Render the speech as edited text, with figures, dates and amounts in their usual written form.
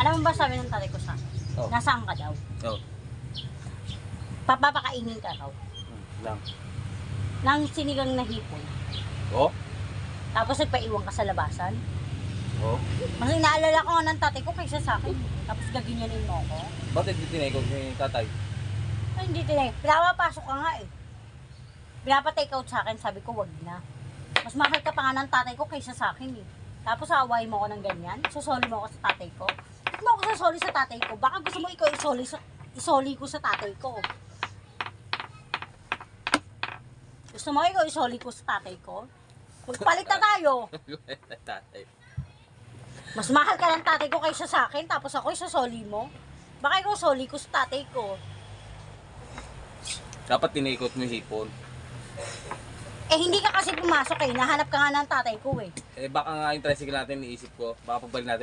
Alam mo ba sabi ng tatay ko sa akin? Oh. Nasaan ka daw? Oh. Papapakainin ka daw. Lang. Nang sinigang na hipon. Oh? Tapos nagpaiwan ka sa labasan. Oh? Mas inaalala ko nga ng tatay ko kaysa sa akin. Tapos gaganyanin mo ako. Bakit di tinekog ni tatay? Ay, hindi tinay. Pinapapasok ka nga eh. Pinapa-take out sa akin, sabi ko wag na. Mas mahal ka pa nga ng tatay ko kaysa sa akin eh. Tapos aaway mo ako ng ganyan. Susoli mo ako sa tatay ko. Bakit mo ako sasoli sa tatay ko? Baka gusto mo ikaw isoli ko sa tatay ko. Gusto mo ikaw isoli ko sa tatay ko? Magpalit na tayo. Tatay. Mas mahal ka ng tatay ko kaysa sa akin, tapos ako isasoli mo? Baka ikaw soli ko sa tatay ko. Dapat tinikot mo yung hipon. Eh hindi ka kasi pumasok eh, nahanap ka nga ng tatay ko eh. Eh baka nga yung tricycle natin, iisip ko, baka pagbalik natin